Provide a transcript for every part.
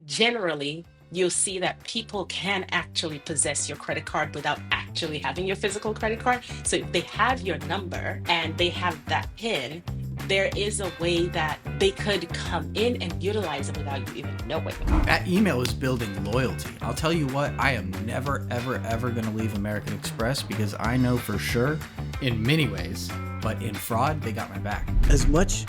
generally you'll see that people can actually possess your credit card without actually having your physical credit card. So if they have your number and they have that PIN, there is a way that they could come in and utilize it without you even knowing. That email is building loyalty. I'll tell you what, I am never, ever, ever going to leave American Express because I know for sure, in many ways, but in fraud, they got my back. As much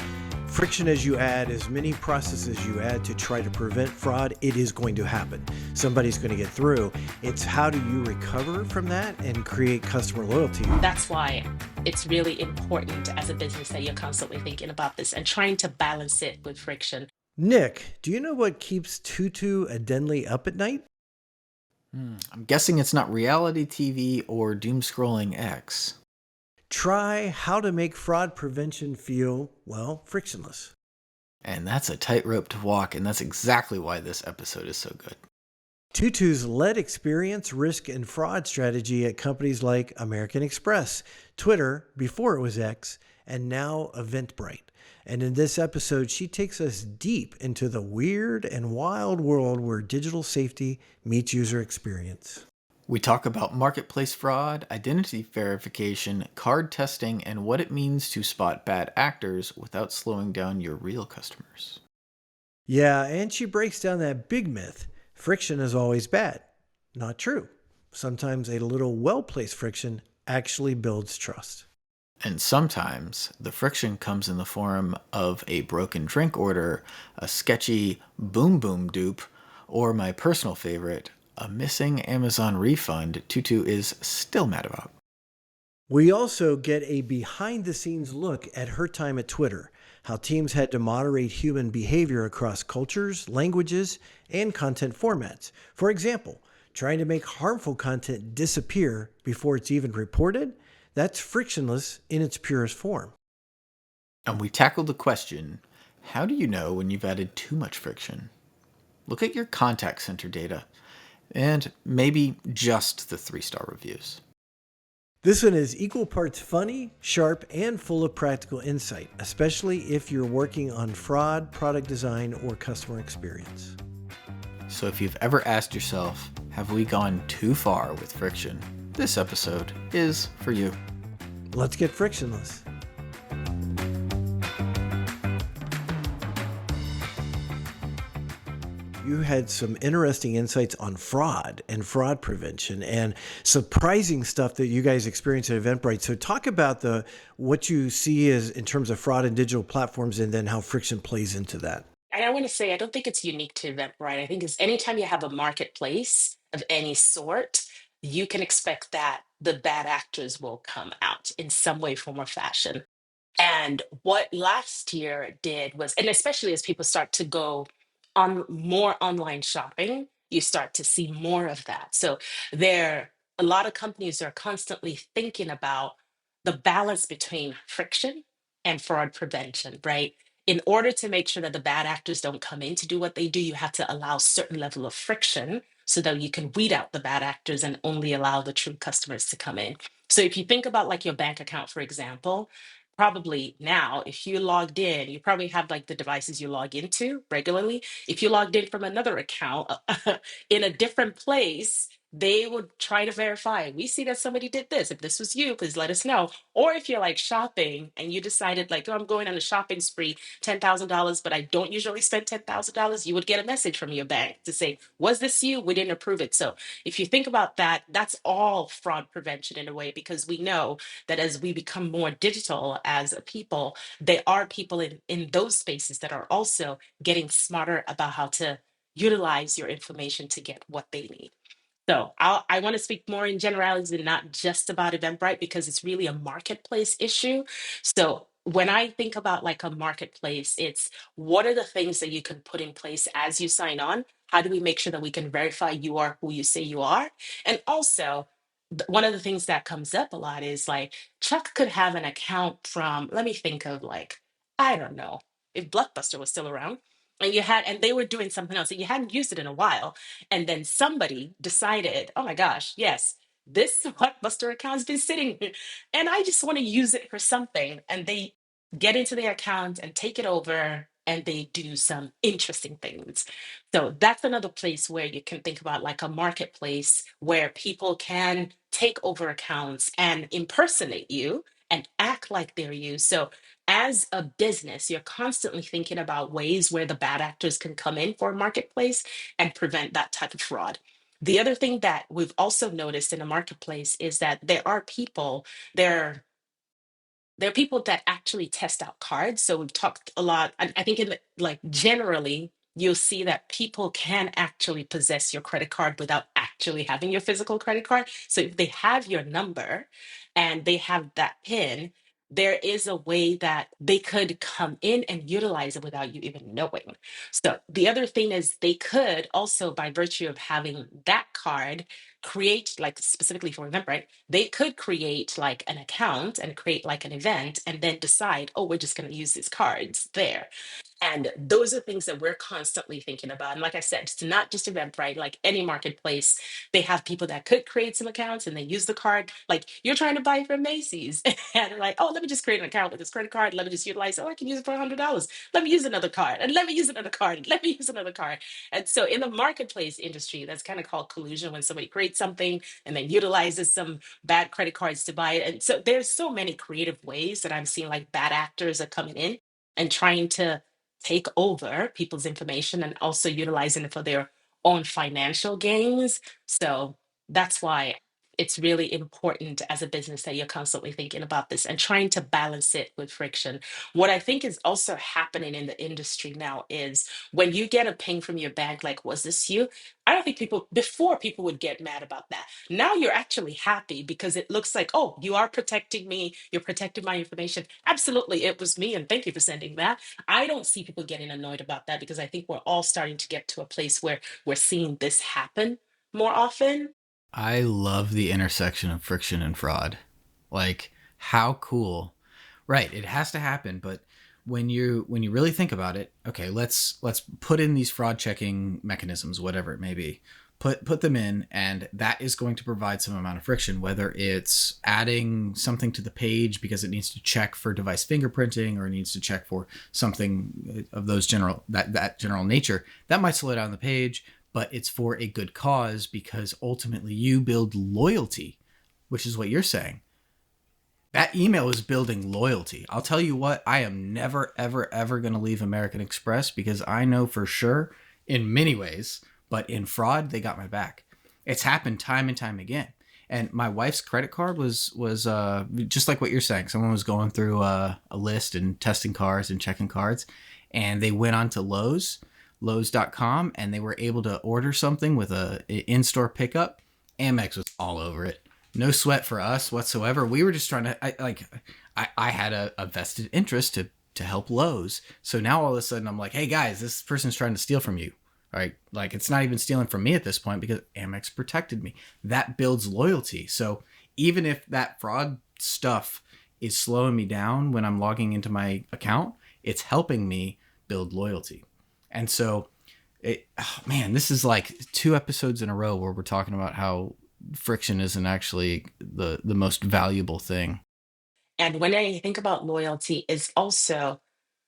friction as you add, as many processes you add to try to prevent fraud, it is going to happen. Somebody's going to get through. It's how do you recover from that and create customer loyalty? That's why it's really important as a business that you're constantly thinking about this and trying to balance it with friction. Nick, do you know what keeps Tutu and Denley up at night? I'm guessing it's not reality TV or doom scrolling X. Try how to make fraud prevention feel, well, frictionless. And that's a tightrope to walk, and that's exactly why this episode is so good. Tutu's led experience, risk, and fraud strategy at companies like American Express, Twitter, before it was X, and now Eventbrite. And in this episode, she takes us deep into the weird and wild world where digital safety meets user experience. We talk about marketplace fraud, identity verification, card testing, and what it means to spot bad actors without slowing down your real customers. Yeah, and she breaks down that big myth. Friction is always bad. Not true. Sometimes a little well-placed friction actually builds trust. And sometimes the friction comes in the form of a broken drink order, a sketchy boom boom dupe, or my personal favorite, a missing Amazon refund Tutu is still mad about. We also get a behind-the-scenes look at her time at Twitter, how teams had to moderate human behavior across cultures, languages, and content formats. For example, trying to make harmful content disappear before it's even reported, that's frictionless in its purest form. And we tackled the question, how do you know when you've added too much friction? Look at your contact center data, and maybe just the 3-star reviews. This one is equal parts funny, sharp, and full of practical insight, especially if you're working on fraud, product design, or customer experience. So if you've ever asked yourself, have we gone too far with friction? This episode is for you. Let's get frictionless. You had some interesting insights on fraud and fraud prevention and surprising stuff that you guys experience at Eventbrite. So talk about what you see as in terms of fraud and digital platforms and then how friction plays into that. And I want to say, I don't think it's unique to Eventbrite. I think it's anytime you have a marketplace of any sort, you can expect that the bad actors will come out in some way, form, or fashion. And what last year did was, and especially as people start to go on more online shopping, you start to see more of that. So there, a lot of companies are constantly thinking about the balance between friction and fraud prevention, right? In order to make sure that the bad actors don't come in to do what they do, you have to allow certain level of friction so that you can weed out the bad actors and only allow the true customers to come in. So if you think about like your bank account, for example, probably now, if you logged in, you probably have like the devices you log into regularly. If you logged in from another account in a different place, they would try to verify. We see that somebody did this. If this was you, please let us know. Or if you're like shopping and you decided, like, oh, I'm going on a shopping spree, $10,000, but I don't usually spend $10,000, you would get a message from your bank to say, was this you? We didn't approve it. So if you think about that, that's all fraud prevention in a way, because we know that as we become more digital as a people, there are people in those spaces that are also getting smarter about how to utilize your information to get what they need. So I want to speak more in generalities and not just about Eventbrite because it's really a marketplace issue. So when I think about like a marketplace, it's what are the things that you can put in place as you sign on? How do we make sure that we can verify you are who you say you are? And also, one of the things that comes up a lot is like Chuck could have an account from, let me think of like, I don't know, if Blockbuster was still around and they were doing something else and you hadn't used it in a while. And then somebody decided, oh my gosh, yes, this Blockbuster account's been sitting and I just want to use it for something. And they get into their account and take it over and they do some interesting things. So that's another place where you can think about like a marketplace where people can take over accounts and impersonate you and act like they're you. So as a business, you're constantly thinking about ways where the bad actors can come in for a marketplace and prevent that type of fraud. The other thing that we've also noticed in a marketplace is that there there are people that actually test out cards. So we've talked a lot. I think like generally, you'll see that people can actually possess your credit card without actually having your physical credit card. So if they have your number and they have that PIN, there is a way that they could come in and utilize it without you even knowing. So the other thing is they could also, by virtue of having that card, create like specifically for Eventbrite, they could create like an account and create like an event and then decide, oh, we're just going to use these cards there. And those are things that we're constantly thinking about. And like I said, it's not just Eventbrite, like any marketplace, they have people that could create some accounts and they use the card. Like you're trying to buy from Macy's and they're like, oh, let me just create an account with this credit card. Let me just utilize, oh, I can use it for $100. Let me use another card and let me use another card and let me use another card. And so in the marketplace industry, that's kind of called collusion when somebody creates something and then utilizes some bad credit cards to buy it. And so there's so many creative ways that I'm seeing like bad actors are coming in and trying to take over people's information and also utilizing it for their own financial gains. So that's why it's really important as a business that you're constantly thinking about this and trying to balance it with friction. What I think is also happening in the industry now is when you get a ping from your bank, like, was this you? I don't think people would get mad about that. Now you're actually happy because it looks like, oh, you are protecting me. You're protecting my information. Absolutely, it was me. And thank you for sending that. I don't see people getting annoyed about that because I think we're all starting to get to a place where we're seeing this happen more often. I love the intersection of friction and fraud. Like, how cool. Right, it has to happen, but when you really think about it, okay, let's put in these fraud checking mechanisms, whatever it may be. Put them in, and that is going to provide some amount of friction, whether it's adding something to the page because it needs to check for device fingerprinting or it needs to check for something of those that general nature. That might slow down the page, but it's for a good cause because ultimately you build loyalty, which is what you're saying. That email is building loyalty. I'll tell you what, I am never, ever, ever going to leave American Express because I know for sure in many ways, but in fraud, they got my back. It's happened time and time again. And my wife's credit card was just like what you're saying. Someone was going through a list and testing cars and checking cards, and they went on to Lowe's.com, and they were able to order something with a in-store pickup. Amex was all over it. No sweat for us whatsoever. We were just trying to, I had a vested interest to help Lowe's. So now all of a sudden I'm like, hey guys, this person's trying to steal from you. Right? Like it's not even stealing from me at this point because Amex protected me. That builds loyalty. So even if that fraud stuff is slowing me down when I'm logging into my account, it's helping me build loyalty. And so, this is like 2 episodes in a row where we're talking about how friction isn't actually the most valuable thing. And when I think about loyalty, is also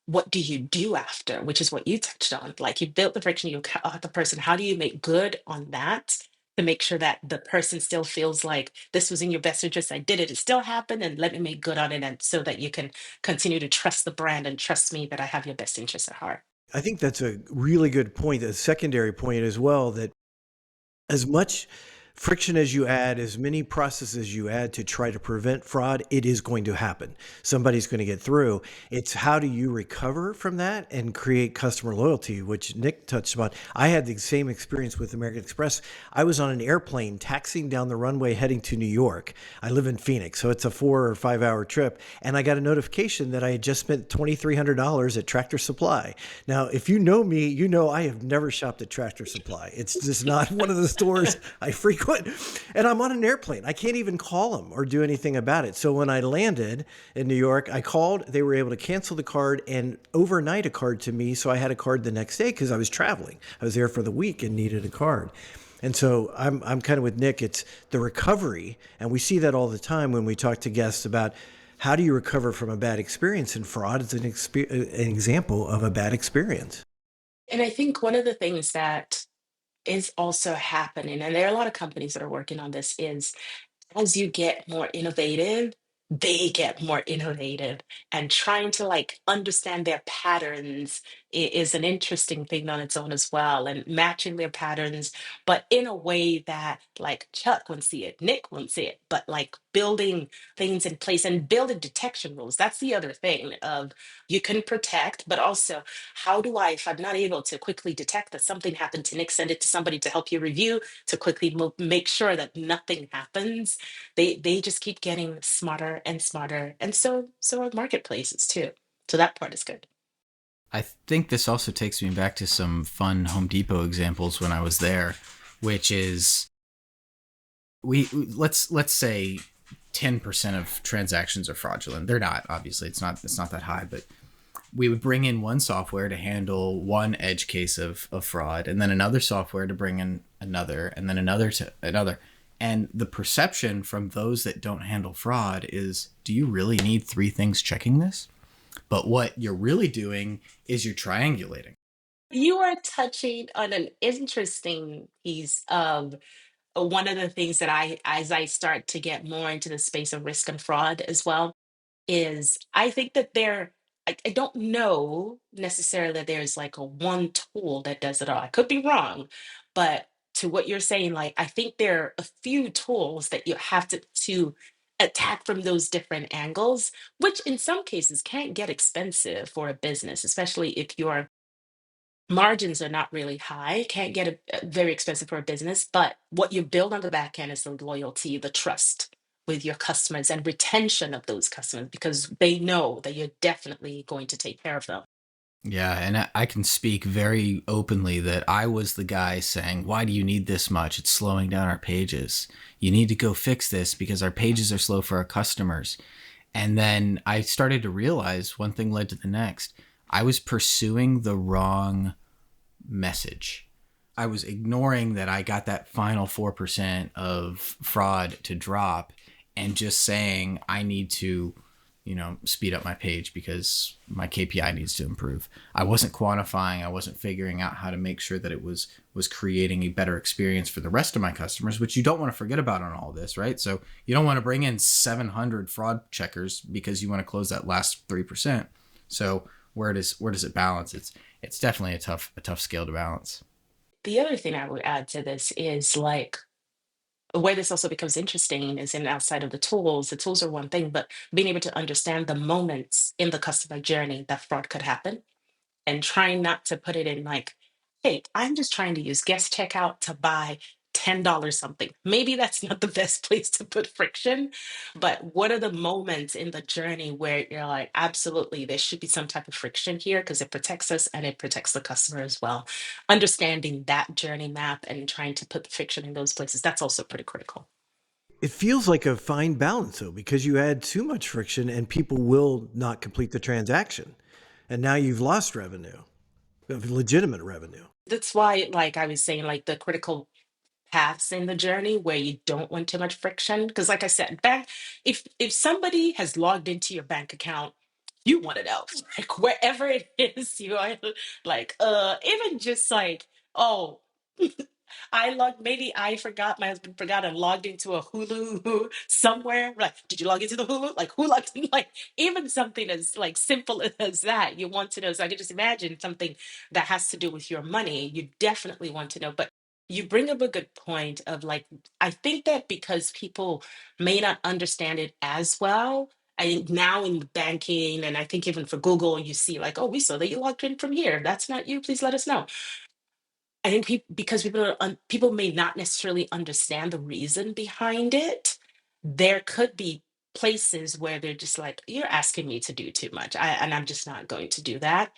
what do you do after, which is what you touched on. Like you built the friction, you cut the person. How do you make good on that to make sure that the person still feels like this was in your best interest? I did it. It still happened, and let me make good on it, and so that you can continue to trust the brand and trust me that I have your best interest at heart. I think that's a really good point, a secondary point as well, that as much friction as you add, as many processes you add to try to prevent fraud, it is going to happen. Somebody's going to get through. It's how do you recover from that and create customer loyalty, which Nick touched on. I had the same experience with American Express. I was on an airplane taxiing down the runway heading to New York. I live in Phoenix, so it's a 4 or 5 hour trip. And I got a notification that I had just spent $2,300 at Tractor Supply. Now, if you know me, you know I have never shopped at Tractor Supply. It's just not one of the stores I frequent. And I'm on an airplane. I can't even call them or do anything about it. So when I landed in New York, I called. They were able to cancel the card and overnight a card to me. So I had a card the next day because I was traveling. I was there for the week and needed a card. And so I'm kind of with Nick. It's the recovery. And we see that all the time when we talk to guests about How do you recover from a bad experience? And fraud is an example of a bad experience. And I think one of the things that is also happening, and there are a lot of companies that are working on this, is as you get more innovative, they get more innovative. And trying to like understand their patterns is an interesting thing on its own as well. And matching their patterns, but in a way that like Chuck won't see it, Nick won't see it, but like building things in place and building detection rules. That's the other thing of you can protect, but also how do I, if I'm not able to quickly detect that something happened to Nick, send it to somebody to help you review to quickly make sure that nothing happens. They just keep getting smarter and smarter, and so are marketplaces too. So that part is good. I think this also takes me back to some fun Home Depot examples when I was there, which is let's say 10% of transactions are fraudulent. They're not, obviously. It's not that high, but we would bring in one software to handle one edge case of fraud, and then another software to bring in another, and then another to another. And the perception from those that don't handle fraud is, do you really need three things checking this? But what you're really doing is you're triangulating. You are touching on an interesting piece of one of the things that as I start to get more into the space of risk and fraud as well, is I think that I don't know necessarily that there's like a one tool that does it all. I could be wrong, but to what you're saying, like I think there are a few tools that you have to attack from those different angles, which in some cases can get expensive for a business, especially if your margins are not really high, can't get very expensive for a business. But what you build on the back end is the loyalty, the trust with your customers and retention of those customers because they know that you're definitely going to take care of them. Yeah, and I can speak very openly that I was the guy saying, why do you need this much? It's slowing down our pages. You need to go fix this because our pages are slow for our customers. And then I started to realize one thing led to the next. I was pursuing the wrong message. I was ignoring that I got that final 4% of fraud to drop and just saying I need to, speed up my page because my KPI needs to improve. I wasn't quantifying, I wasn't figuring out how to make sure that it was creating a better experience for the rest of my customers, which you don't want to forget about on all this, right? So you don't want to bring in 700 fraud checkers because you want to close that last 3%. So where does it balance? It's definitely a tough scale to balance. The other thing I would add to this is like where this also becomes interesting is in outside of the tools. The tools are one thing, but being able to understand the moments in the customer journey that fraud could happen and trying not to put it in like, hey, I'm just trying to use guest checkout to buy $10 something. Maybe that's not the best place to put friction, but what are the moments in the journey where you're like, absolutely, there should be some type of friction here because it protects us and it protects the customer as well. Understanding that journey map and trying to put the friction in those places, that's also pretty critical. It feels like a fine balance, though, because you add too much friction and people will not complete the transaction. And now you've lost revenue, legitimate revenue. That's why, like I was saying, like the critical paths in the journey where you don't want too much friction because like I said back if somebody has logged into your bank account you want to know like wherever it is you are like even just like oh I logged, maybe I forgot, my husband forgot and logged into a Hulu somewhere. Like, did you log into the Hulu? Like, who logged in? Like, even something as like simple as that, you want to know. So I can just imagine something that has to do with your money. You definitely want to know. But you bring up a good point of like, I think that because people may not understand it as well. I now in banking, and I think even for Google, you see like, oh, we saw that you logged in from here. That's not you. Please let us know. I think because people may not necessarily understand the reason behind it, there could be places where they're just like, "You're asking me to do too much," and I'm just not going to do that.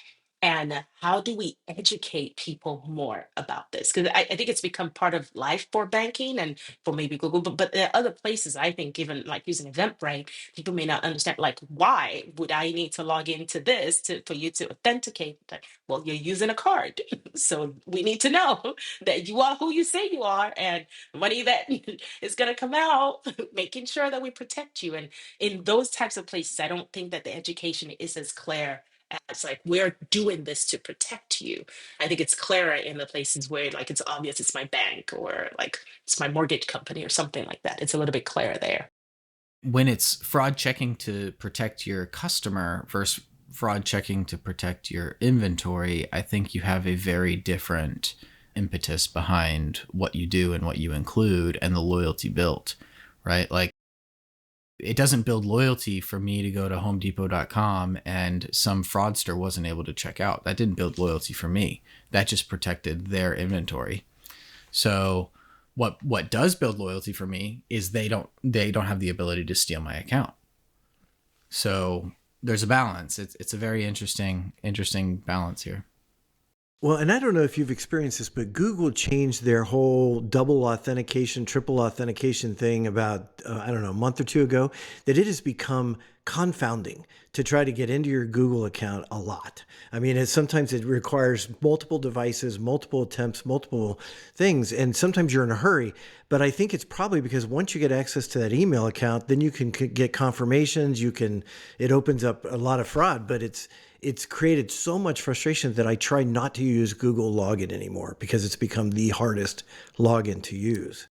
And how do we educate people more about this? Because I think it's become part of life for banking and for maybe Google, but there are other places I think, even like using Eventbrite, people may not understand, like, why would I need to log into this for you to authenticate? Like, well, you're using a card. So we need to know that you are who you say you are, and the money that is going to come out, making sure that we protect you. And in those types of places, I don't think that the education is as clear as like, we're doing this to protect you. I think it's clearer in the places where like it's obvious it's my bank or like it's my mortgage company or something like that. It's a little bit clearer there. When it's fraud checking to protect your customer versus fraud checking to protect your inventory, I think you have a very different impetus behind what you do and what you include and the loyalty built, right? Like, it doesn't build loyalty for me to go to homedepot.com and some fraudster wasn't able to check out. That didn't build loyalty for me. That just protected their inventory. So what does build loyalty for me is they don't have the ability to steal my account. So there's a balance. It's a very interesting balance here. Well, and I don't know if you've experienced this, but Google changed their whole double authentication, triple authentication thing about, I don't know, a month or two ago, that it has become confounding to try to get into your Google account a lot. I mean, sometimes it requires multiple devices, multiple attempts, multiple things, and sometimes you're in a hurry. But I think it's probably because once you get access to that email account, then you can get confirmations. It opens up a lot of fraud, but it's created so much frustration that I try not to use Google Login anymore because it's become the hardest login to use.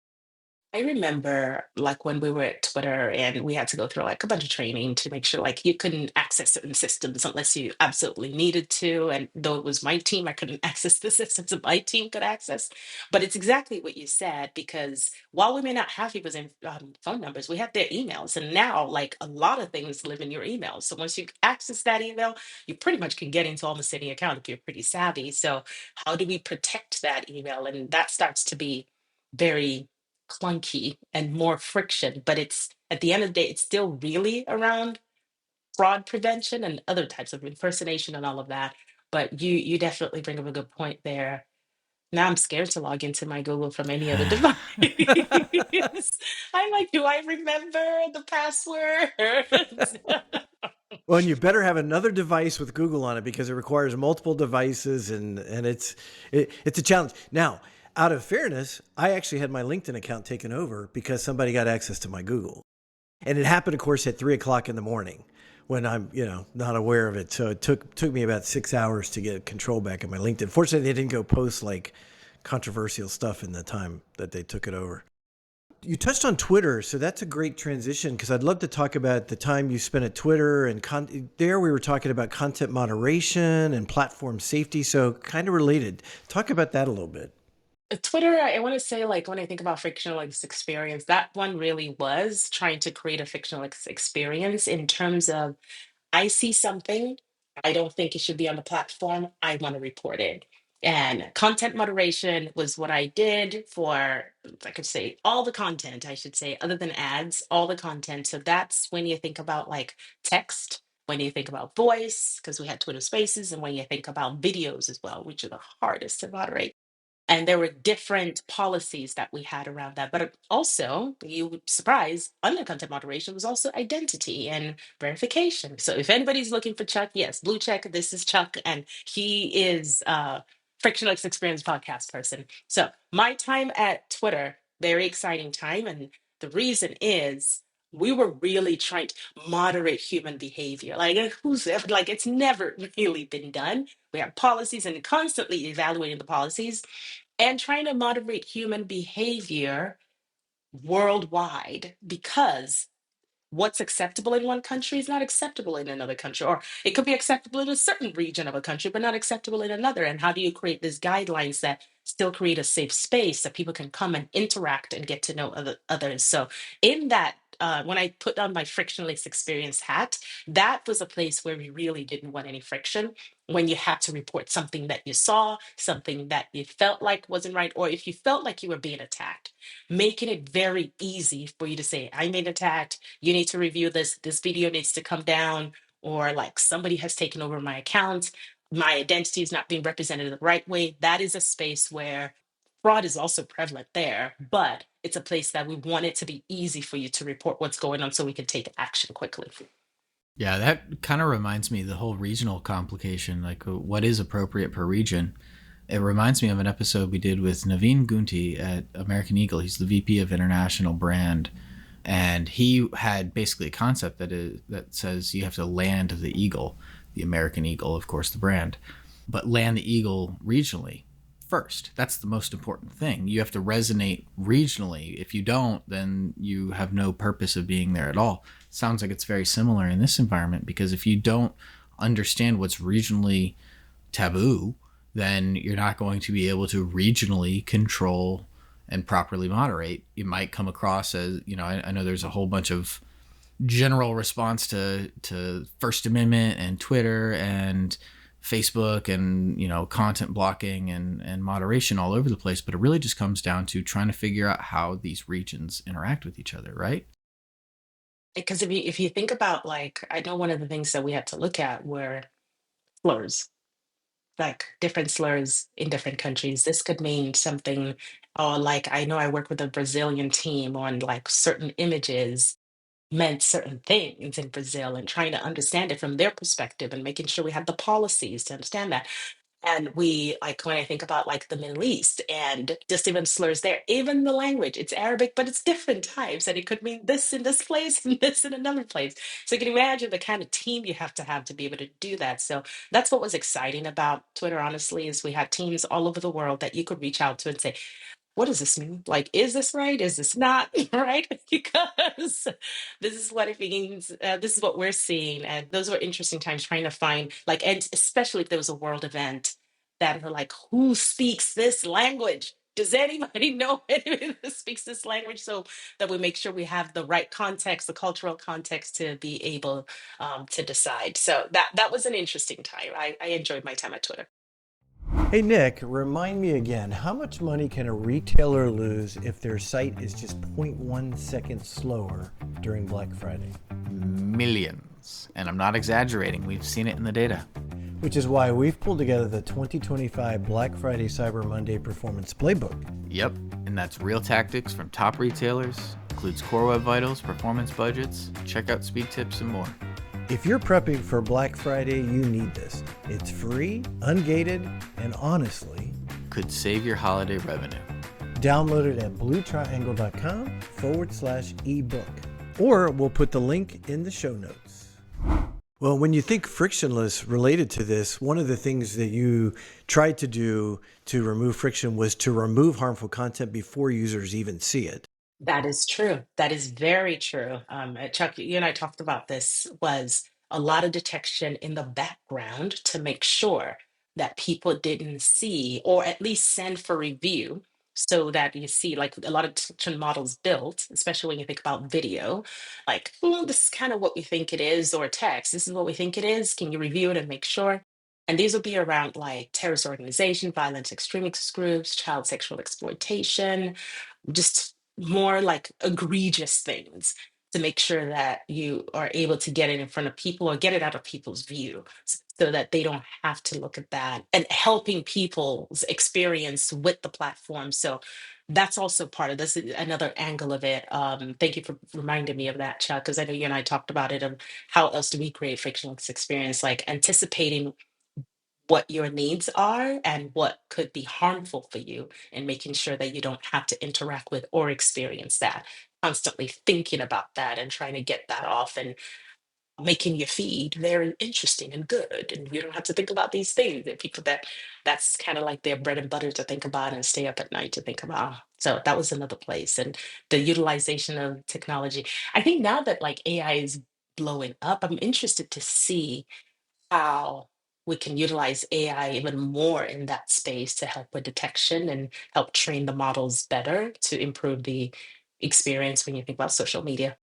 I remember like when we were at Twitter and we had to go through like a bunch of training to make sure like you couldn't access certain systems unless you absolutely needed to. And though it was my team, I couldn't access the systems that my team could access. But it's exactly what you said, because while we may not have people's phone numbers, we have their emails. And now like a lot of things live in your emails. So once you access that email, you pretty much can get into almost any account if you're pretty savvy. So how do we protect that email? And that starts to be very clunky and more friction, but it's at the end of the day, it's still really around fraud prevention and other types of impersonation and all of that. But you definitely bring up a good point there. Now I'm scared to log into my Google from any other device. I'm like, do I remember the password? Well, and you better have another device with Google on it because it requires multiple devices, and it's a challenge. Now, out of fairness, I actually had my LinkedIn account taken over because somebody got access to my Google, and it happened, of course, at 3 o'clock in the morning when I'm not aware of it. So it took me about 6 hours to get control back of my LinkedIn. Fortunately, they didn't go post like controversial stuff in the time that they took it over. You touched on Twitter, so that's a great transition because I'd love to talk about the time you spent at Twitter and there we were talking about content moderation and platform safety, so kind of related. Talk about that a little bit. Twitter, I want to say, like, when I think about frictionless experience, that one really was trying to create a frictionless experience in terms of I see something, I don't think it should be on the platform, I want to report it. And content moderation was what I did for, I could say, all the content, I should say, other than ads, all the content. So that's when you think about like text, when you think about voice, because we had Twitter Spaces, and when you think about videos as well, which are the hardest to moderate. And there were different policies that we had around that. But also, you would surprise, under content moderation was also identity and verification. So if anybody's looking for Chuck, yes, blue check, this is Chuck, and he is a frictionless experience podcast person. So my time at Twitter, very exciting time. And the reason is we were really trying to moderate human behavior. Like who's ever like it's never really been done. We have policies and constantly evaluating the policies and trying to moderate human behavior worldwide, because what's acceptable in one country is not acceptable in another country, or it could be acceptable in a certain region of a country but not acceptable in another. And how do you create these guidelines that still create a safe space that people can come and interact and get to know others? So in that, when I put on my frictionless experience hat, that was a place where we really didn't want any friction. When you had to report something that you saw, something that you felt like wasn't right, or if you felt like you were being attacked, making it very easy for you to say, I'm being attacked, you need to review this video needs to come down, or like somebody has taken over my account. my identity is not being represented the right way, that is a space where fraud is also prevalent there, but it's a place that we want it to be easy for you to report what's going on so we can take action quickly. Yeah, that kind of reminds me the whole regional complication, like what is appropriate per region. It reminds me of an episode we did with Naveen Gunti at American Eagle. He's the VP of International Brand, and he had basically a concept that says you have to land the eagle, the American Eagle, of course, the brand, but land the eagle regionally first. That's the most important thing. You have to resonate regionally. If you don't, then you have no purpose of being there at all. Sounds like it's very similar in this environment, because if you don't understand what's regionally taboo, then you're not going to be able to regionally control and properly moderate. You might come across as, I know there's a whole bunch of general response to First Amendment and Twitter and Facebook and, content blocking and moderation all over the place, but it really just comes down to trying to figure out how these regions interact with each other, right? Because if you think about, like, I know one of the things that we had to look at were slurs, like different slurs in different countries. This could mean something, like I know I work with a Brazilian team on like certain images meant certain things in Brazil, and trying to understand it from their perspective and making sure we have the policies to understand that. And we, like, when I think about like the Middle East and just even slurs there, even the language, it's Arabic, but it's different types. And it could mean this in this place and this in another place. So you can imagine the kind of team you have to be able to do that. So that's what was exciting about Twitter, honestly, is we had teams all over the world that you could reach out to and say, what does this mean? Like, is this right? Is this not right? Because this is what it means. This is what we're seeing. And those were interesting times trying to find, like, and especially if there was a world event that are like, who speaks this language? Does anybody know anybody that speaks this language? So that we make sure we have the right context, the cultural context to be able to decide. So that was an interesting time. I enjoyed my time at Twitter. Hey Nick, remind me again, how much money can a retailer lose if their site is just 0.1 seconds slower during Black Friday? Millions. And I'm not exaggerating. We've seen it in the data. Which is why we've pulled together the 2025 Black Friday Cyber Monday Performance Playbook. Yep, and that's real tactics from top retailers, includes core web vitals, performance budgets, checkout speed tips, and more. If you're prepping for Black Friday, you need this. It's free, ungated, and honestly, could save your holiday revenue. Download it at bluetriangle.com/ebook. Or we'll put the link in the show notes. Well, when you think frictionless related to this, one of the things that you tried to do to remove friction was to remove harmful content before users even see it. That is true. That is very true. Chuck, you and I talked about this, was a lot of detection in the background to make sure that people didn't see, or at least send for review, so that you see, like, a lot of detection models built, especially when you think about video, like, well, this is kind of what we think it is, or text, this is what we think it is. Can you review it and make sure? And these will be around like terrorist organization, violent extremist groups, child sexual exploitation, just more like egregious things, to make sure that you are able to get it in front of people or get it out of people's view, so that they don't have to look at that, and helping people's experience with the platform. So that's also part of this, another angle of it. Thank you for reminding me of that, Chuck, because I know you and I talked about it, of how else do we create frictionless experience, like anticipating what your needs are and what could be harmful for you, and making sure that you don't have to interact with or experience that, constantly thinking about that and trying to get that off, and making your feed very interesting and good, and you don't have to think about these things that people, that's kind of like their bread and butter to think about and stay up at night to think about. So that was another place. And the utilization of technology, I think now that like AI is blowing up, I'm interested to see how we can utilize AI even more in that space to help with detection and help train the models better to improve the experience when you think about social media.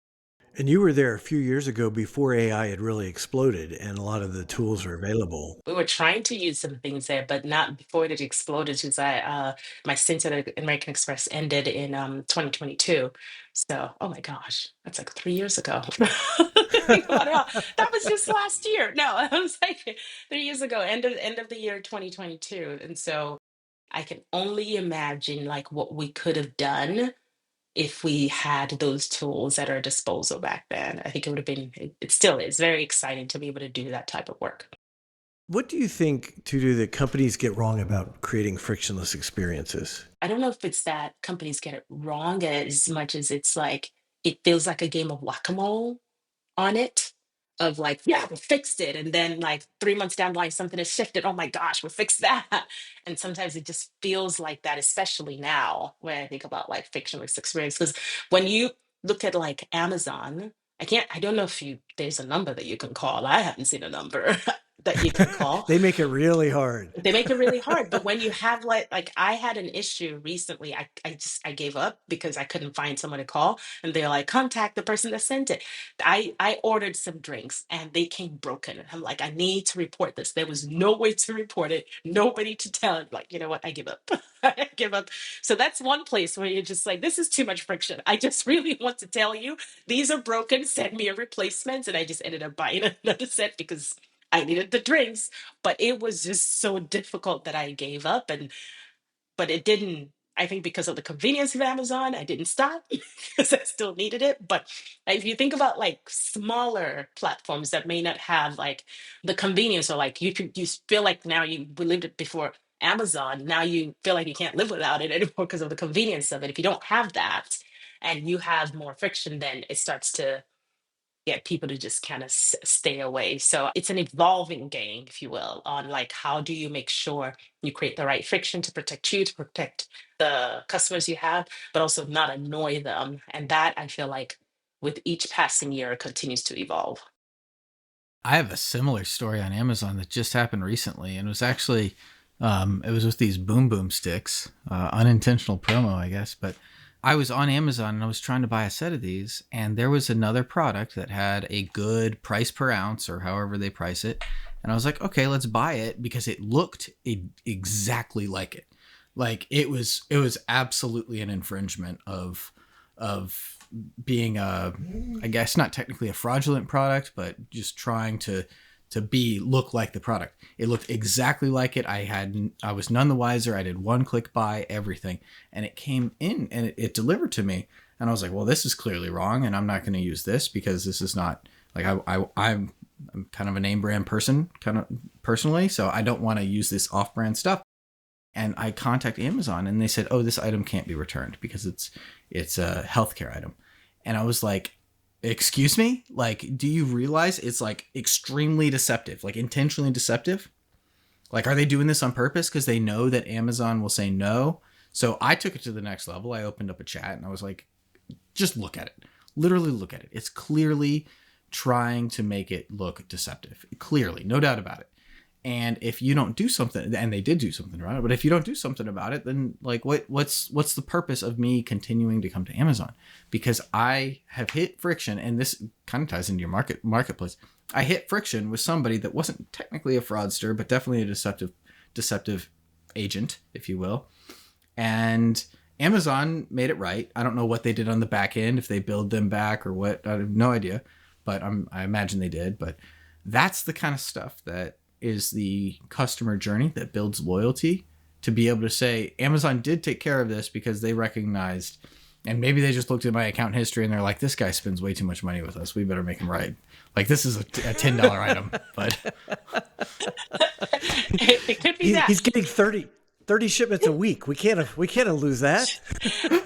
And you were there a few years ago before AI had really exploded and a lot of the tools are available. We were trying to use some things there, but not before it exploded. Because my stint at American Express ended in 2022. So, oh my gosh, that's like 3 years ago. Think about it. That was just last year. No, I was like 3 years ago, end of the year 2022. And so I can only imagine like what we could have done if we had those tools at our disposal back then. I think it would have been, it still is very exciting to be able to do that type of work. What do you think, Tutu, that companies get wrong about creating frictionless experiences? I don't know if it's that companies get it wrong as much as it's like, it feels like a game of whack-a-mole on it, of like, yeah, we fixed it. And then like 3 months down the line, something has shifted. Oh my gosh, we fixed that. And sometimes it just feels like that, especially now when I think about like fictionless experience. Because when you look at like Amazon, I don't know if there's a number that you can call. I haven't seen a number that you can call. They make it really hard. They make it really hard. But when you have like I had an issue recently, I gave up because I couldn't find someone to call, and they're like, contact the person that sent it. I ordered some drinks and they came broken. And I'm like, I need to report this. There was no way to report it, nobody to tell it. Like, you know what? I give up. I give up. So that's one place where you're just like, this is too much friction. I just really want to tell you these are broken. Send me a replacement. And I just ended up buying another set because I needed the drinks, but it was just so difficult that I gave up. And but it didn't, I think because of the convenience of Amazon, I didn't stop because I still needed it. But if you think about like smaller platforms that may not have like the convenience, or like you feel like now you believed it before Amazon, now you feel like you can't live without it anymore because of the convenience of it. If you don't have that and you have more friction, then it starts to get people to just kind of stay away. So it's an evolving game, if you will, on like how do you make sure you create the right friction to protect you, to protect the customers you have, but also not annoy them. And that I feel like with each passing year continues to evolve. I have a similar story on Amazon that just happened recently, and it was actually, it was with these boom boom sticks, unintentional promo, I guess. But I was on Amazon and I was trying to buy a set of these, and there was another product that had a good price per ounce, or however they price it, and I was like, okay, let's buy it because it looked exactly like it. Like it was absolutely an infringement of being I guess not technically a fraudulent product, but just trying to look like the product. It looked exactly like it. I was none the wiser. I did one click buy everything, and it came in and it delivered to me. And I was like, well, this is clearly wrong, and I'm not going to use this because this is not like I'm kind of a name brand person, kind of personally, so I don't want to use this off brand stuff. And I contact Amazon, and they said, oh, this item can't be returned because it's a healthcare item. And I was like, excuse me? Like, do you realize it's like extremely deceptive, like intentionally deceptive? Like, are they doing this on purpose because they know that Amazon will say no? So I took it to the next level. I opened up a chat and I was like, just look at it. Literally look at it. It's clearly trying to make it look deceptive. Clearly, no doubt about it. And if you don't do something, and they did do something about it, but if you don't do something about it, then like what's the purpose of me continuing to come to Amazon? Because I have hit friction, and this kind of ties into your marketplace. I hit friction with somebody that wasn't technically a fraudster, but definitely a deceptive agent, if you will. And Amazon made it right. I don't know what they did on the back end, if they billed them back or what. I have no idea, but I imagine they did. But that's the kind of stuff that is the customer journey that builds loyalty, to be able to say Amazon did take care of this because they recognized, and maybe they just looked at my account history and they're like, this guy spends way too much money with us. We better make him right. Like, this is a $10 item, but It could be that. He's getting 30 shipments a week. We can't lose that.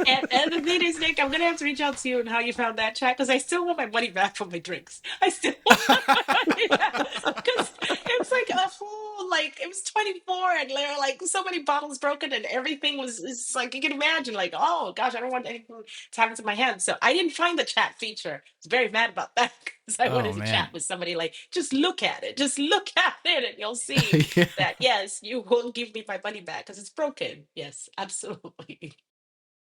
And the thing is, Nick, I'm gonna have to reach out to you on how you found that chat, because I still want my money back for my drinks. I still want my money back because it was like a whole, like it was 24, and there were like so many bottles broken, and everything was, it's like you can imagine, like, oh gosh, I don't want anything to happen to my hand. So I didn't find the chat feature. I was very mad about that because I oh wanted to man. chat with somebody, like, just look at it, and you'll see Yeah. that yes, you will give me my money back because it's broken. Yes, absolutely.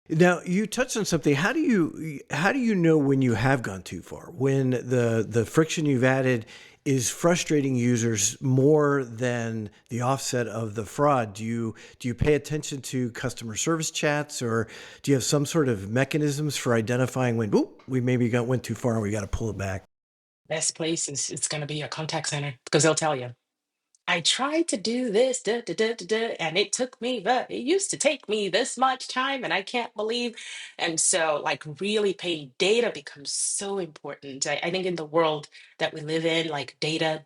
Now, you touched on something. How do you know when you have gone too far? When the friction you've added is frustrating users more than the offset of the fraud? Do you pay attention to customer service chats, or do you have some sort of mechanisms for identifying when, oop, we maybe went too far and we got to pull it back? Best place is it's going to be a contact center because they'll tell you. I tried to do this, and it took me, it used to take me this much time, and I can't believe. And so, like, really paying data becomes so important. I think in the world that we live in, like, data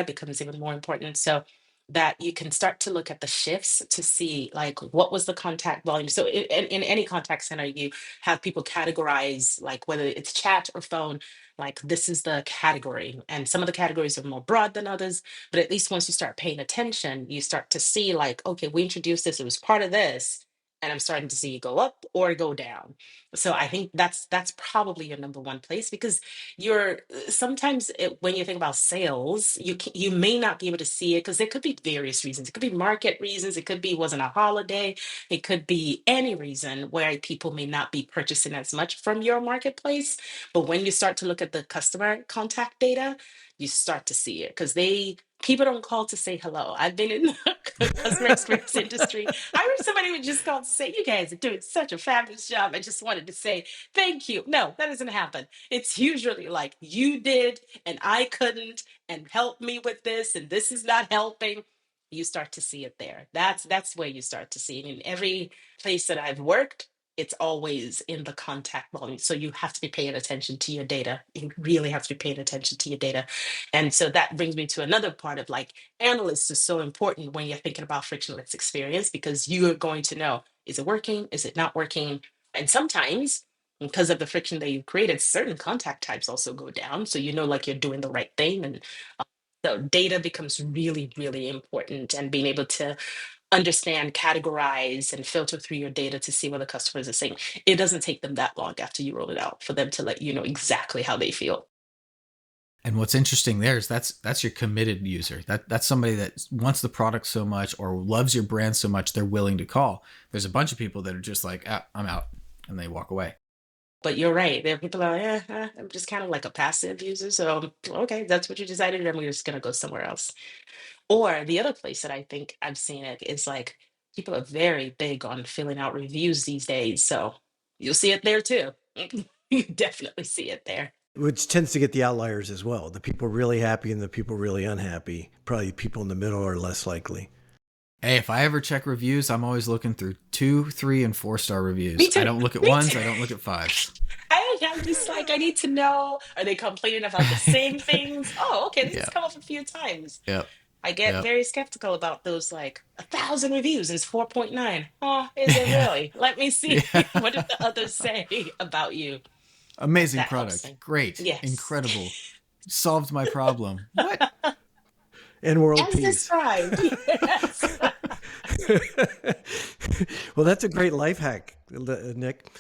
becomes even more important. So that you can start to look at the shifts to see, like, what was the contact volume. So in any contact center, you have people categorize, like, whether it's chat or phone, like, this is the category. And some of the categories are more broad than others, but at least once you start paying attention, you start to see, like, okay, we introduced this, it was part of this, and I'm starting to see it go up or go down. So I think that's probably your number one place, because you're sometimes when you think about sales, you may not be able to see it because there could be various reasons. It could be market reasons. It could be wasn't a holiday. It could be any reason where people may not be purchasing as much from your marketplace. But when you start to look at the customer contact data, you start to see it because people don't call to say hello. I've been in the customer experience industry. I remember somebody would just call to say, "You guys are doing such a fabulous job. I just wanted to say thank you." No, that doesn't happen. It's usually like, "You did and I couldn't, and help me with this, and this is not helping." You start to see it there. That's where you start to see it. In every place that I've worked, it's always in the contact volume. So you have to be paying attention to your data. You really have to be paying attention to your data. And so that brings me to another part of, like, analysts is so important when you're thinking about frictionless experience, because you are going to know, is it working? Is it not working? And sometimes, because of the friction that you've created, certain contact types also go down. So you know, like, you're doing the right thing. And so data becomes really, really important, and being able to understand, categorize, and filter through your data to see what the customers are saying. It doesn't take them that long after you roll it out for them to let you know exactly how they feel. And what's interesting there is that's your committed user. That's somebody that wants the product so much or loves your brand so much they're willing to call. There's a bunch of people that are just like, ah, I'm out, and they walk away. But you're right. There are people that are, I'm just kind of like a passive user. So, okay, that's what you decided, and we're just going to go somewhere else. Or the other place that I think I've seen it is, like, people are very big on filling out reviews these days. So you'll see it there too. You definitely see it there. Which tends to get the outliers as well. The people really happy and the people really unhappy. Probably people in the middle are less likely. Hey, if I ever check reviews, I'm always looking through 2, 3, and 4-star Me reviews. I too. don't look at Me ones. too. I don't look at fives. I'm just like, I need to know, are they complaining about the same things? Oh, okay, this has Yeah. come up a few times. Yep. I get Yep. very skeptical about those, like, 1,000 reviews and it's 4.9. Oh, is it Yeah. really? Let me see. Yeah. What did the others say about you? Amazing That helps product. me. Great. Yes. Incredible. Solved my problem. What? And world As peace. described. Yes. Well, that's a great life hack, Nick.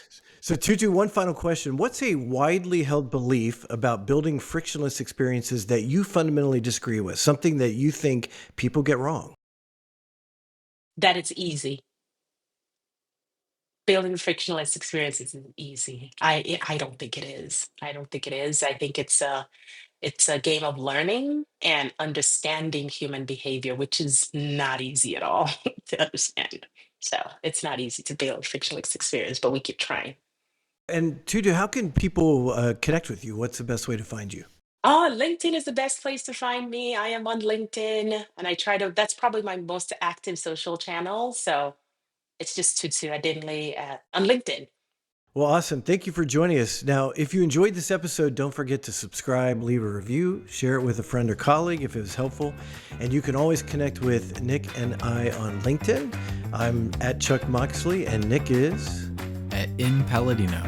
So, Tutu, one final question. What's a widely held belief about building frictionless experiences that you fundamentally disagree with? Something that you think people get wrong? That it's easy. Building frictionless experiences is easy. I don't think it is. I don't think it is. I think it's a game of learning and understanding human behavior, which is not easy at all to understand. So it's not easy to build frictionless experience, but we keep trying. And Tutu, how can people connect with you? What's the best way to find you? Oh, LinkedIn is the best place to find me. I am on LinkedIn, and that's probably my most active social channel. So it's just Tutu Adinley on LinkedIn. Well, awesome. Thank you for joining us. Now, if you enjoyed this episode, don't forget to subscribe, leave a review, share it with a friend or colleague if it was helpful. And you can always connect with Nick and I on LinkedIn. I'm at Chuck Moxley, and Nick is In Palladino.